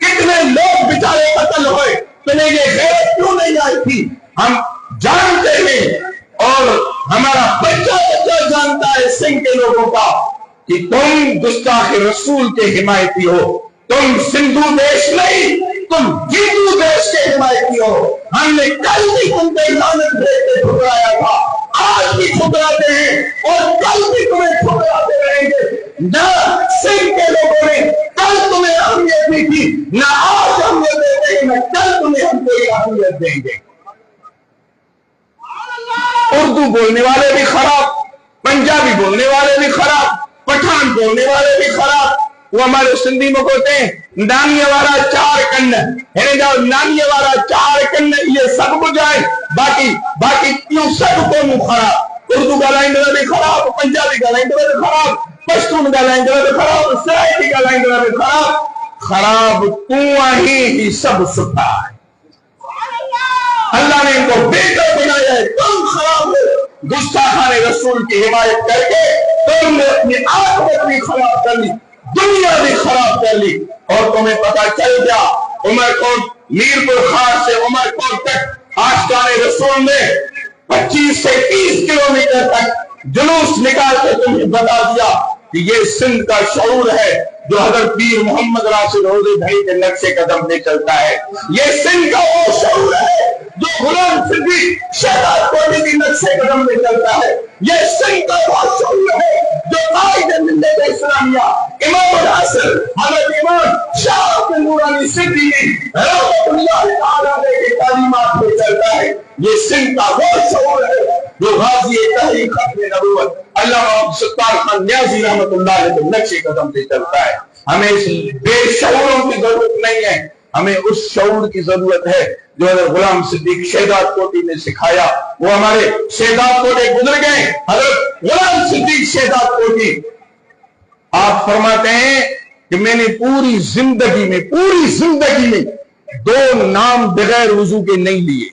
کتنے لوگ بیچارے قتل ہوئے، تمہیں یہ غیرت کیوں نہیں آئی تھی؟ ہم جانتے ہیں اور ہمارا بچہ جانتا ہے سندھ کے لوگوں کا کہ تم گستاخ رسول کے حمایتی ہو، تم سندھو دیش نہیں، تم ہندو دیش کے حمایتی ہو۔ ہم نے کل بھی تم پہ لعنت بھیج کے ٹھکرایا تھا، آج بھی ٹھکراتے ہیں اور کل بھی تمہیں ٹھکراتے رہیں گے۔ نہ سندھ کے لوگوں نے کل تمہیں اہمیت دی تھی، نہ آج اہمیت دیتے ہیں، نہ کل تمہیں ہم کوئی اہمیت دیں گے۔ اردو بولنے والے بھی خراب، پنجابی بولنے والے بھی خراب، پٹھان بولنے والے بھی خراب. وہ ہمارے سندھی میں کہتے ہیں نامی والا چار کن، نامی والا چار کن یہ سب کچھ ہے، باقی کیوں سب کو خراب. اردو گالائیں بھی خراب، پنجابی گالائیں بھی خراب، پشتون گالائیں بھی خراب، سرائکی گالائیں بھی خراب. خراب تو ہی سب سٹھا ہے. اللہ نے ان کو بہتر بنایا ہے. تم خراب ہو گستاخان رسول کی حمایت کر کے، تم نے اپنی آخرت بھی خراب کر لی، دنیا بھی خراب کر لی. اور تمہیں پتا چل گیا عمر کوٹ میر پور خاص سے عمر کوٹ تک آشکان رسول نے 25 سے 30 کلومیٹر تک جلوس نکال کے تمہیں بتا دیا کہ یہ سندھ کا شعور ہے جو حضرت پیر محمد راشد روضے بھائی کے نقشے قدم پہ چلتا ہے. یہ سندھ کا وہ شعور ہے جو غلام صدیق شہزاد کوٹی کی نقشے قدم پہ چلتا ہے. یہ سندھ کا وہ شعور ہے جو قائد ملت اسلامیہ امام الحسن حضرت امام شاہ بن نورانی صدیقی رحمۃ اللہ تعالیٰ علیہ کی تعلیمات پہ چلتا ہے. یہ سندھ کا وہ شعور ہے جو غازی تحریک ختم نبوت علامہ ستار خان نیازی رحمۃ اللہ علیہ کے نقشے قدم پہ چلتا ہے. ہمیں اس بے شعوروں کی ضرورت نہیں ہے، ہمیں اس شعور کی ضرورت ہے جو حضرت غلام صدیق شہزاد کوٹی نے سکھایا. وہ ہمارے شہزاد کوٹی گزر گئے، حضرت غلام صدیق شہزاد کوٹی آپ فرماتے ہیں کہ میں نے پوری زندگی میں 2 نام بغیر وضو کے نہیں لیے.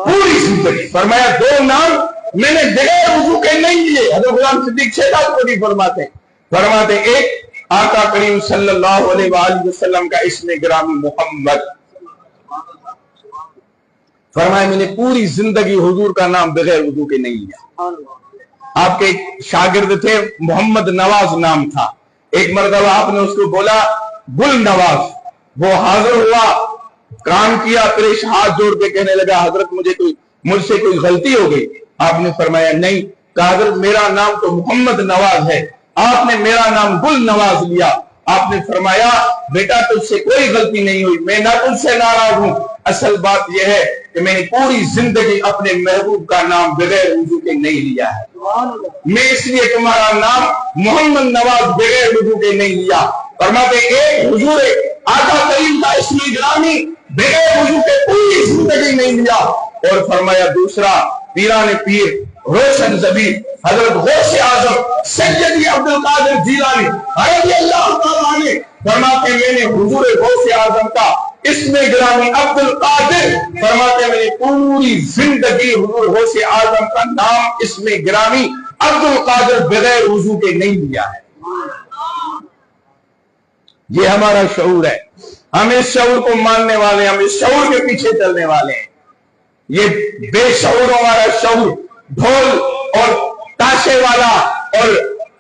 پوری زندگی فرمایا 2 نام میں نے بغیر وضو کے نہیں لیے. حضرت غلام صدیق شہزاد کوٹی فرماتے ایک آقا کریم صلی اللہ علیہ وآلہ وسلم کا اسم گرامی محمد. فرمایا میں نے پوری زندگی حضور کا نام بغیر وضو کے نہیں لیا. آپ کے ایک شاگرد تھے محمد نواز نام تھا. ایک مرتبہ آپ نے اس کو بولا گل نواز. وہ حاضر ہوا، کام کیا، پھر ہاتھ جوڑ کے کہنے لگا حضرت مجھ سے کوئی غلطی ہو گئی. آپ نے فرمایا نہیں. کہا حضرت میرا نام تو محمد نواز ہے، آپ نے میرا نام گل نواز لیا. آپ نے فرمایا بیٹا تجھ سے کوئی غلطی نہیں ہوئی، میں نہ تجھ سے ناراض ہوں. اصل بات یہ ہے کہ میں نے پوری زندگی اپنے محبوب کا نام بغیر وضو کے نہیں لیا ہے. میں اس لیے تمہارا نام محمد نواز بغیر وضو کے نہیں لیا. فرماتے ایک حضور آقا کریم کا اسم گرامی بغیر وضو کے پوری زندگی نہیں لیا. اور فرمایا دوسرا پیران پیر روشن ضمیر حضرت غوث اعظم سیدی عبد القادر جیلانی رضی اللہ تعالیٰ عنہ فرماتے میں نے حضور غوث اعظم کا اسم گرامی عبد القادر فرماتے میں نے پوری زندگی حضور غوث اعظم کا نام اسم گرامی عبد القادر بغیر وضو کے نہیں لیا ہے. یہ ہمارا شعور ہے. ہم اس شعور کو ماننے والے ہیں، ہم اس شعور کے پیچھے چلنے والے ہیں. یہ بے شعور ہمارا شعور ڈھول اور تاشے والا اور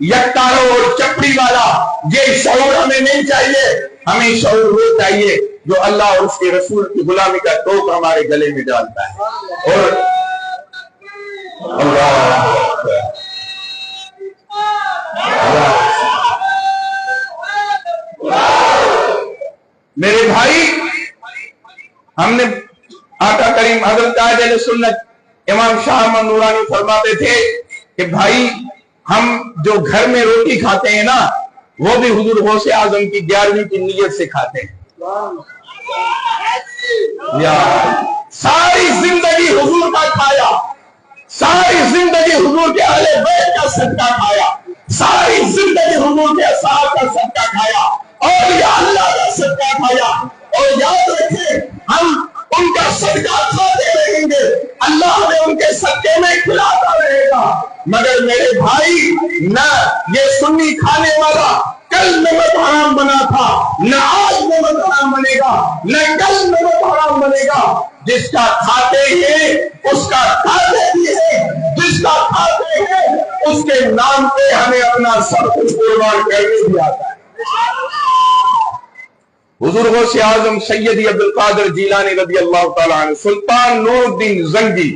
یکتاروں اور چپڑی والا یہ شعور ہمیں نہیں چاہیے. ہمیں شعور وہ چاہیے جو اللہ اور اس کے رسول کی غلامی کا ٹوک ہمارے گلے میں ڈالتا ہے. اور میرے بھائی ہم نے آقا کریم حضرت قائد اہل سنت امام شاہ احمد نورانی فرماتے تھے کہ بھائی ہم جو گھر میں روٹی کھاتے ہیں نا وہ بھی حضور غوث اعظم کی 11ویں کی نیت سے کھاتے ہیں. ساری زندگی حضور کا کھایا، ساری زندگی حضور کے اہل بیت کا صدقہ کھایا، ساری زندگی حضور کے اصحاب کا صدقہ کھایا اور یا اللہ کا صدقہ کھایا. اور یاد رکھیں ہم ان کا صدقہ کھاتے رہیں گے، اللہ نے ان کے صدقے میں کھلاتا رہے گا. مگر میرے بھائی نہ یہ سنی کھانے والا کل نمک حرام بنا تھا، نہ آج نمک حرام بنے گا، نہ کل نمک حرام بنے گا. جس کا کھاتے ہیں اس کا کھاتے بھی ہے، جس کا کھاتے ہیں اس کے نام پہ ہمیں اپنا سب کچھ قربان کرنے بھی آتا ہے. حضور غوث اعظم سیدی عبد القادر جیلانی رضی اللہ تعالیٰ عنہ سلطان نور الدین زنگی.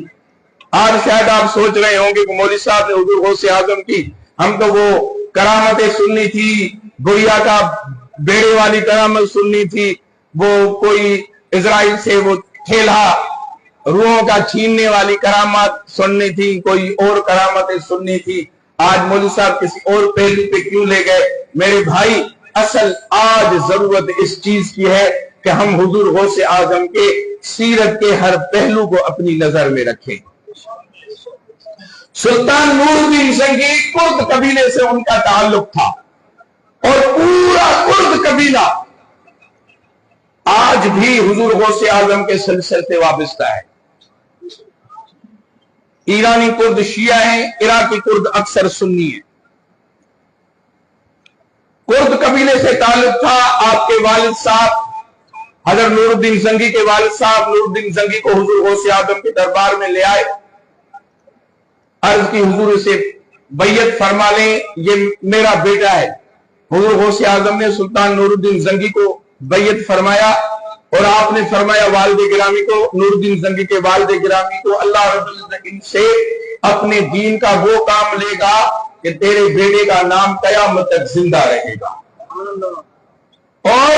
آج شاید آپ سوچ رہے ہوں گے کہ مولوی صاحب نے حضور غوث اعظم کی ہم تو وہ کرامتیں سننی تھی، گڑیا کا بیڑے والی کرامت سننی تھی، وہ کوئی اسرائیل سے وہ تھیلا روحوں کا چھیننے والی کرامات سننی تھی، کوئی اور کرامتیں سننی تھی، آج مولوی صاحب کسی اور پہلو پہ کیوں لے گئے؟ میرے بھائی اصل آج ضرورت اس چیز کی ہے کہ ہم حضور غوث اعظم کے سیرت کے ہر پہلو کو اپنی نظر میں رکھیں۔ سلطان نور الدین زنگی کرد قبیلے سے ان کا تعلق تھا، اور پورا کرد قبیلہ آج بھی حضور غوث اعظم کے سلسلے سے وابستہ ہے۔ ایرانی کرد شیعہ ہیں، عراقی کرد اکثر سنی ہیں۔ کرد قبیلے سے تعلق تھا۔ آپ کے والد صاحب حضرت نور الدین زنگی کے والد صاحب نور الدین زنگی کو حضور غوث اعظم کے دربار میں لے آئے، عرض کی حضور سے بیعت فرما لیں، یہ میرا بیٹا ہے۔ حضور غوث اعظم نے سلطان نور الدین زنگی کو بیعت فرمایا، اور آپ نے فرمایا والد گرامی کو، نور الدین زنگی کے والد گرامی کو، اللہ رب العزت ان سے اپنے دین کا وہ کام لے گا کہ تیرے بیٹے کا نام قیامت تک زندہ رہے گا۔ اور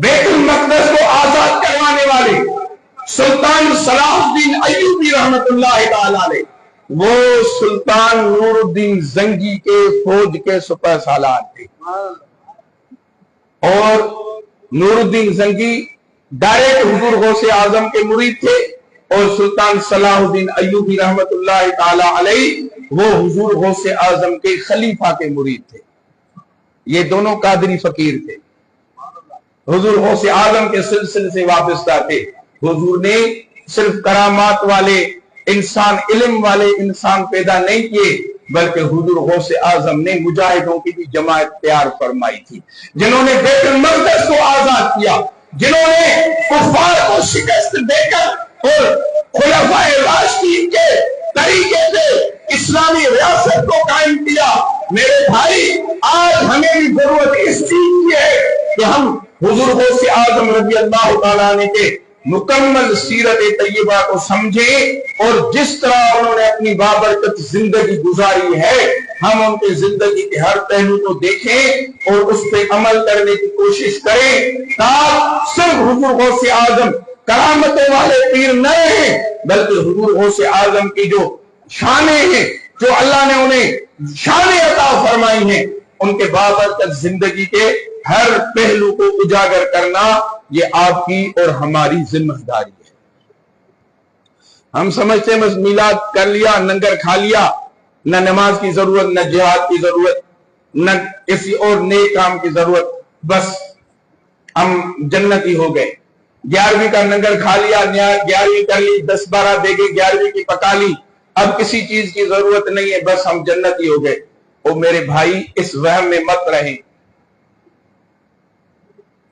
بیت المقدس کو آزاد کروانے والے سلطان صلاح الدین ایوبی رحمت اللہ تعالی علیہ، وہ سلطان نور الدین زنگی کے فوج کے سپہ سالار تھے۔ اور نور الدین زنگی ڈائریکٹ حضور غوث اعظم کے مرید تھے، اور سلطان صلاح الدین ایوبی رحمت اللہ تعالی علیہ وہ حضور غوث اعظم کے خلیفہ کے مرید تھے۔ یہ دونوں قادری فقیر تھے، حضور غوث اعظم کے سلسلے سے وابستہ تھے۔ حضور نے صرف کرامات والے انسان، علم والے انسان پیدا نہیں کیے، بلکہ حضور غوث اعظم نے مجاہدوں کی بھی جماعت تیار فرمائی تھی، جنہوں نے بیت المقدس کو آزاد کیا، جنہوں نے کفار کو شکست دے کر اور خلفائے راشدین کے طریقے سے اسلامی ریاست کو قائم کیا۔ میرے بھائی آج ہمیں بھی ضرورت اس چیز کی ہے کہ ہم حضور غوث اعظم رضی اللہ تعالیٰ عنہ کے مکمل سیرت طیبہ کو سمجھیں، اور جس طرح انہوں نے اپنی بابرکت زندگی گزاری ہے ہم ان کے زندگی کے ہر پہلو کو دیکھیں اور اس پہ عمل کرنے کی کوشش کریں، تاکہ صرف حضور غوث اعظم کرامتوں والے پیر نہ رہیں، بلکہ حضور غوث اعظم کی جو شانیں ہیں، جو اللہ نے انہیں شانیں عطا فرمائی ہیں، ان کے بابرکت زندگی کے ہر پہلو کو اجاگر کرنا یہ آپ کی اور ہماری ذمہ داری ہے۔ ہم سمجھتے ہیں بس میلاد کر لیا، لنگر کھا لیا، نہ نماز کی ضرورت، نہ جہاد کی ضرورت، نہ کسی اور نیک کام کی ضرورت، بس ہم جنتی ہو گئے۔ 11ویں کا لنگر کھا لیا، 11ویں کر لی، 10-12 دے گئے، 11ویں کی پکا لی، اب کسی چیز کی ضرورت نہیں ہے، بس ہم جنتی ہو گئے۔ او میرے بھائی اس وہم میں مت رہیں۔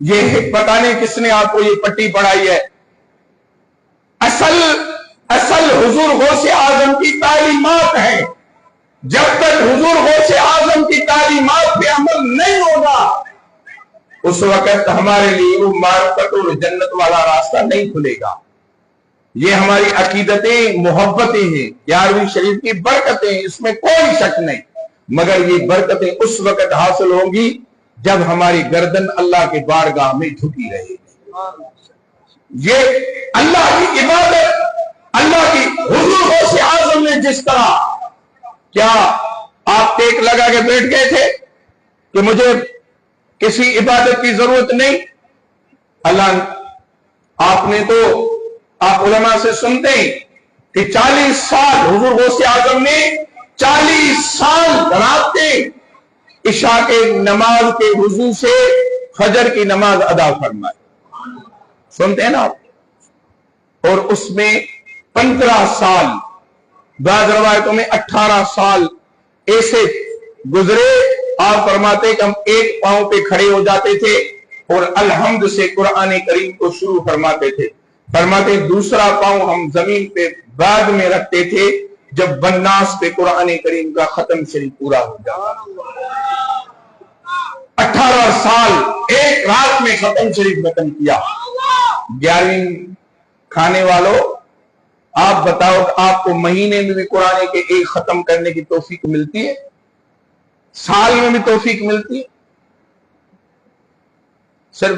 یہ پتہ نہیں کس نے آپ کو یہ پٹی پڑھائی ہے۔ اصل حضور غوث اعظم کی تعلیمات ہے۔ جب تک حضور غوث اعظم کی تعلیمات پہ عمل نہیں ہوگا اس وقت ہمارے لیے وہ معرفت اور جنت والا راستہ نہیں کھلے گا۔ یہ ہماری عقیدتیں، محبتیں ہیں، 11ویں شریف کی برکتیں ہیں، اس میں کوئی شک نہیں، مگر یہ برکتیں اس وقت حاصل ہوں گی جب ہماری گردن اللہ کے بارگاہ میں جھکی رہے گی۔ یہ اللہ کی عبادت، اللہ کی حضور غوث اعظم نے جس طرح، کیا آپ ٹیک لگا کے بیٹھ گئے تھے کہ مجھے کسی عبادت کی ضرورت نہیں؟ اللہ آپ نے تو، آپ علماء سے سنتے ہیں کہ 40 سال حضور غوث اعظم نے 40 سال راتیں عشاء کے نماز کے وضو سے فجر کی نماز ادا فرمائی، سنتے ہیں نا آپ؟ اور اس میں 15 سال، بعض روایتوں میں 18 سال ایسے گزرے، آپ فرماتے کہ ہم ایک پاؤں پہ کھڑے ہو جاتے تھے اور الحمد سے قرآن کریم کو شروع فرماتے تھے، فرماتے دوسرا پاؤں ہم زمین پہ بعد میں رکھتے تھے جب بناس پہ قرآن کریم کا ختم شریف پورا ہو جاتا۔ 18 سال ایک رات میں ختم شریف ختم کیا۔ 11ویں کھانے والوں آپ بتاؤ کہ آپ کو مہینے میں بھی قرآن کے ایک ختم کرنے کی توفیق ملتی ہے؟ سال میں بھی توفیق ملتی ہے؟ صرف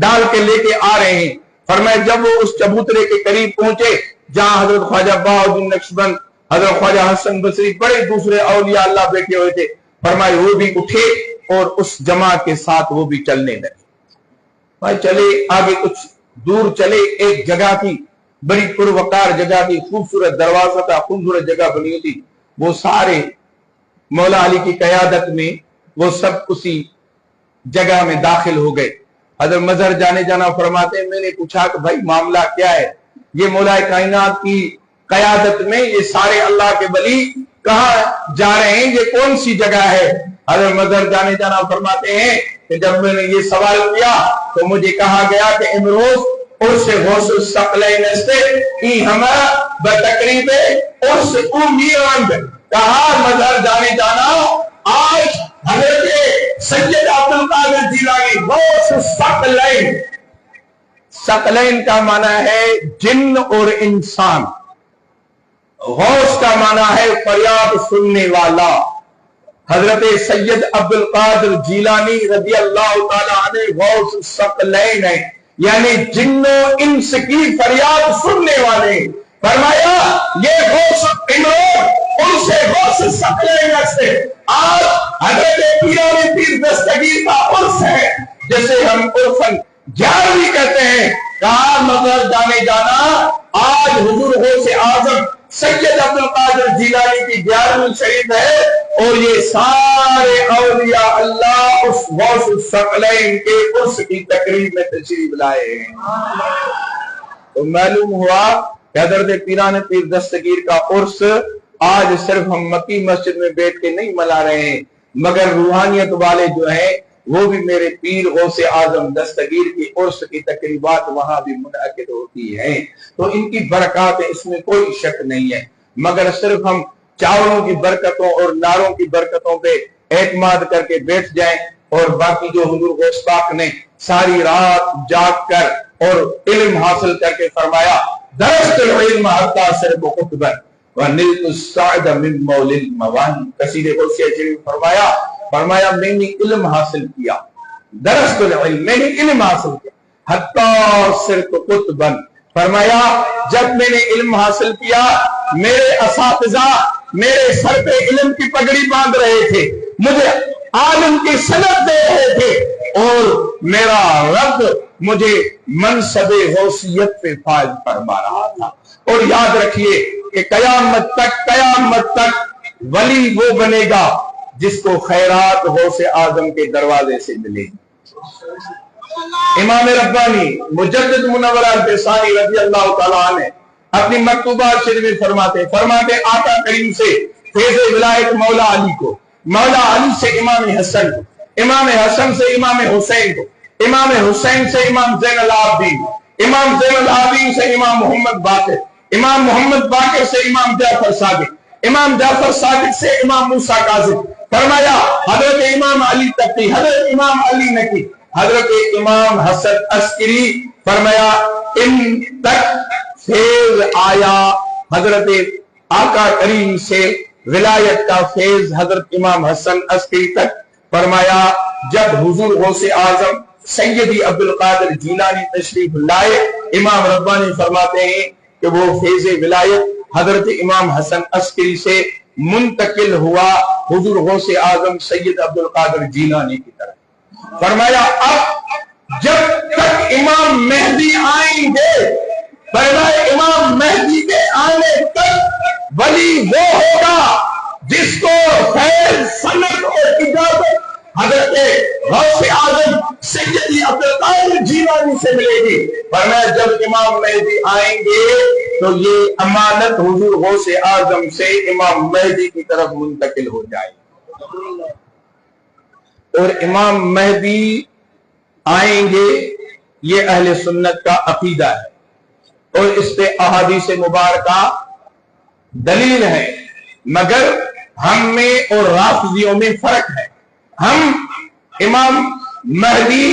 ڈال کے لے کے آ رہے ہیں۔ فرمایا جب وہ اس چبوترے کے قریب پہنچے جہاں حضرت خواجہ بہاؤالدین نقشبند، حضرت خواجہ حسن بصری، بڑے دوسرے اولیاء اللہ بیٹھے ہوئے تھے، فرمایا وہ بھی اٹھے اور اس جماعت کے ساتھ وہ بھی چلنے لگے۔ بھائی چلے آگے کچھ دور چلے، ایک جگہ تھی، بڑی پروقار جگہ تھی، خوبصورت دروازہ تھا، خوبصورت جگہ بنی تھی، وہ سارے مولا علی کی قیادت میں وہ سب اسی جگہ میں داخل ہو گئے۔ حضرت مظہر جانے جانا فرماتے ہیں میں نے پوچھا کہ بھائی معاملہ کیا ہے؟ یہ مولا کائنات کی قیادت میں یہ سارے اللہ کے ولی کہاں جا رہے ہیں، یہ کون سی جگہ ہے؟ حضرت مظہر جانے جانا فرماتے ہیں کہ جب میں نے یہ سوال کیا تو مجھے کہا گیا کہ امروز اس غوث الثقلین سے ای ہمارا بتقریب اس امیراند کہا مظہر جانے جانا آج حضرت سید عبدالقادر جیلانی غوث الثقلین، ثقلین کا معنی ہے جن اور انسان، غوث کا معنی ہے فریاد سننے والا، حضرت سید عبدالقادر جیلانی رضی اللہ تعالی عنہ غوث الثقلین ہے، یعنی جنوں انس کی فریاد سننے والے۔ فرمایا یہ غوث امروز ان سے غوث الثقلین سے آج حضرت پیران پیر دستگیر کا عرس ہے جسے ہم عرفن 11ویں کہتے ہیں۔ کہا مظہر جانے جانا آج حضور غوث اعظم سید عبدالقادر جیلانی کی 11ویں شریف ہے اور یہ سارے اولیاء اللہ اس غوث الثقلین کے عرس کی تقریب میں تشریف لائے ہیں۔ تو معلوم ہوا کہ حضرت پیران پیر دستگیر کا عرس آج صرف ہم مکی مسجد میں بیٹھ کے نہیں منا رہے ہیں، مگر روحانیت والے جو ہیں وہ بھی میرے پیر غوث اعظم دستگیر کی عرس کی تقریبات وہاں بھی منعقد ہوتی ہیں، تو ان کی برکات اس میں کوئی شک نہیں ہے، مگر صرف ہم چاولوں کی برکتوں اور ناروں کی برکتوں پہ اعتماد کر کے بیٹھ جائیں اور باقی جو حضور غوث پاک نے ساری رات جاگ کر اور علم حاصل کر کے فرمایا درست العلم حتی صرف قطبا ونلت السعد من مول الموانی، قصیدے غوثیہ شریف فرمایا میں نے علم حاصل کیا، درست العلم میں نے علم حاصل کیا حتی صرف قطبا، فرمایا جب میں نے علم حاصل کیا میرے اساتذہ میرے سر پہ علم کی پگڑی باندھ رہے تھے، مجھے عالم کی سند دے رہے تھے اور میرا رب مجھے منصب غوثیت پہ فائز فرما رہا تھا۔ اور یاد رکھیے کہ قیامت تک ولی وہ بنے گا جس کو خیرات غوث اعظم کے دروازے سے ملے گی۔ امام ربانی مجدد منور الفسانی رضی اللہ تعالیٰ عنہ اپنی مکتوبات شریف میں فرماتے آقا کریم سے فیض ولایت مولا علی کو، مولا علی سے امام حسن کو، امام حسن سے امام حسین کو، امام حسین سے امام زین العابدین، امام زین العابدین سے امام محمد باقر، امام محمد باقر سے امام جعفر صادق، امام جعفر صادق سے امام موسیٰ کاظم، فرمایا حضرت امام علی تقی، حضرت امام علی نقی، حضرت امام حسن عسکری، فرمایا ان تک فیض آیا حضرت آقا کریم سے ولایت کا فیض حضرت امام حسن عسکری تک، فرمایا جب حضور غوث اعظم سیدی عبدالقادر جیلانی تشریف لائے، امام ربانی فرماتے ہیں کہ وہ فیض ولایت حضرت امام حسن عسکری سے منتقل ہوا حضور غوث اعظم سید عبدالقادر جیلانی کی طرف۔ فرمایا اب جب تک امام مہدی آئیں گے، فرمایا امام مہدی کے آنے تک ولی وہ ہوگا جس کو خیر سند اور اجازت حضرت غوث اعظم سیدی عبدالقادر جیلانی سے ملے گی۔ فرمایا جب امام مہدی آئیں گے تو یہ امانت حضور غوث اعظم سے امام مہدی کی طرف منتقل ہو جائے گی، اور امام مہدی آئیں گے یہ اہل سنت کا عقیدہ ہے اور اس پہ احادیث مبارکہ دلیل ہے، مگر ہم میں اور رافضیوں میں فرق ہے۔ ہم امام مہدی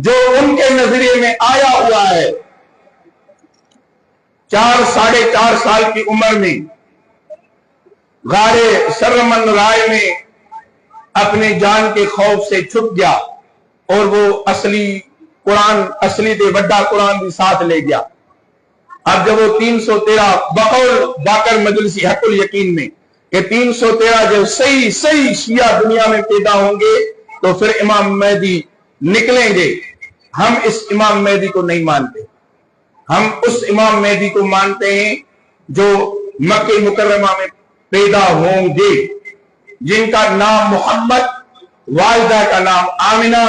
جو ان کے نظریے میں آیا ہوا ہے 4-4.5 سال کی عمر میں غار سرمن رائے میں اپنے جان کے خوف سے چھپ گیا اور وہ اصلی قرآن اصلی تے وڈا قرآن بھی ساتھ لے گیا. اب جب وہ 313 بقول باقر مجلسی حق الیقین میں کہ 313 جو صحیح شیعہ دنیا میں پیدا ہوں گے تو پھر امام مہدی نکلیں گے. ہم اس امام مہدی کو نہیں مانتے. ہم اس امام مہدی کو مانتے ہیں جو مکہ مکرمہ میں پیدا ہوں گے، جن کا نام محمد، والدہ کا نام آمنہ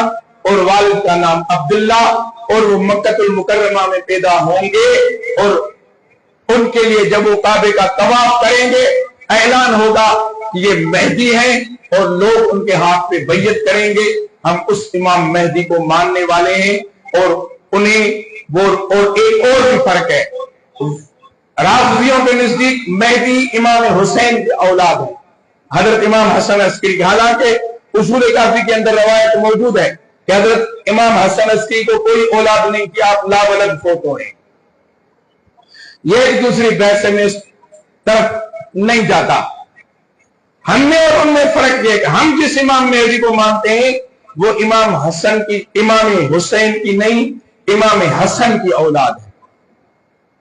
اور والد کا نام عبداللہ، اور وہ مکہ المکرمہ میں پیدا ہوں گے. اور ان کے لیے جب وہ کعبے کا طواف کریں گے اعلان ہوگا کہ یہ مہدی ہیں اور لوگ ان کے ہاتھ پہ بیعت کریں گے. ہم اس امام مہدی کو ماننے والے ہیں. اور انہیں اور ایک اور بھی فرق ہے، رافضیوں کے نزدیک مہدی امام حسین کے اولاد ہے، حضرت امام حسن عسکری. حالانکہ اصول کافی کے اندر روایت موجود ہے کہ حضرت امام حسن عسکری کو کوئی اولاد نہیں کہ آپ لا ولد فوت ہوئے. یہ ایک دوسری بحث میں اس طرف نہیں جاتا. ہم میں اور ان میں فرق یہ ہے کہ ہم جس امام مہدی کو مانتے ہیں وہ امام حسین کی نہیں، امام حسن کی اولاد ہے.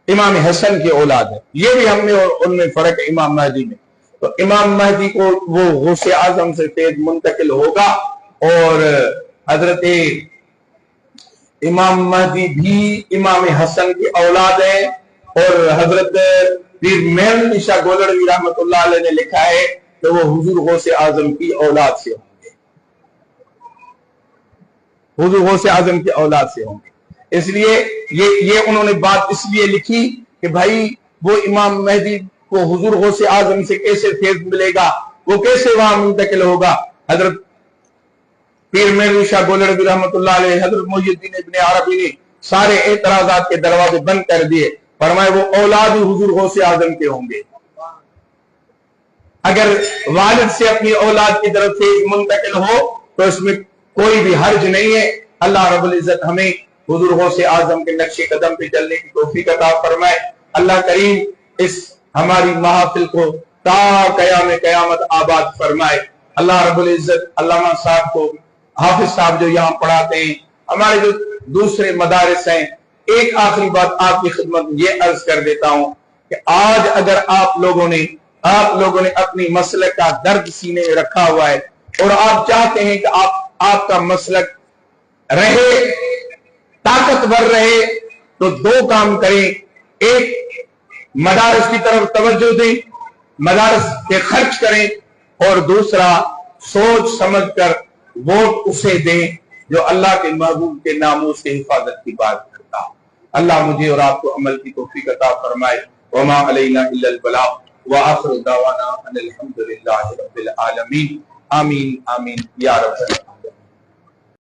امام حسن کی اولاد ہے. یہ بھی ہم میں اور ان میں فرق ہے امام مہدی میں. تو امام مہدی کو وہ غوث اعظم سے فیض منتقل ہوگا. اور حضرت امام مہدی بھی امام حسن کی اولاد ہے. اور حضرت پیر مہر علی شاہ گولڑوی رحمۃ اللہ علیہ نے لکھا ہے کہ وہ حضور غوث اعظم کی اولاد سے ہوں گے. حضور غوث اعظم کی اولاد سے ہوں گے. اس لیے یہ انہوں نے بات اس لیے لکھی کہ بھائی وہ امام مہدی کو حضور غوث اعظم سے کیسے فیض ملے گا، وہ کیسے وہاں منتقل ہوگا. حضرت پیر مہر علی شاہ گولڑوی رحمۃ اللہ علیہ، حضرت محی الدین ابن عربی نے سارے اعتراضات کے دروازے بند کر دیے. فرمائے وہ اولاد حضور غوث اعظم کے ہوں گے. اگر والد سے اپنی اولاد کی طرف سے منتقل ہو تو اس میں کوئی بھی حرج نہیں ہے. اللہ رب العزت ہمیں حضور غوث اعظم کے نقش قدم پہ چلنے کی توفیق عطا فرمائے. اللہ کریم اس ہماری محافل کو تا قیام قیامت آباد فرمائے. اللہ رب العزت علامہ صاحب کو، حافظ صاحب جو یہاں پڑھاتے ہیں، ہمارے جو دوسرے مدارس ہیں، ایک آخری بات آپ کی خدمت یہ عرض کر دیتا ہوں کہ آج اگر آپ لوگوں نے اپنی مسلک کا درد سینے میں رکھا ہوا ہے اور آپ چاہتے ہیں کہ آپ کا مسلک رہے، طاقتور رہے، تو دو کام کریں. ایک، مدارس کی طرف توجہ دیں، مدارس پہ خرچ کریں. اور دوسرا، سوچ سمجھ کر ووٹ اسے دیں جو اللہ کے محبوب کے ناموس کی حفاظت کی بات کرتا. اللہ مجھے اور آپ کو عمل کی توفیق عطا فرمائے. وما علینا الا البلاغ وآخر دعوانا ان الحمد للہ رب العالمین. آمین آمین یا رب العالمین.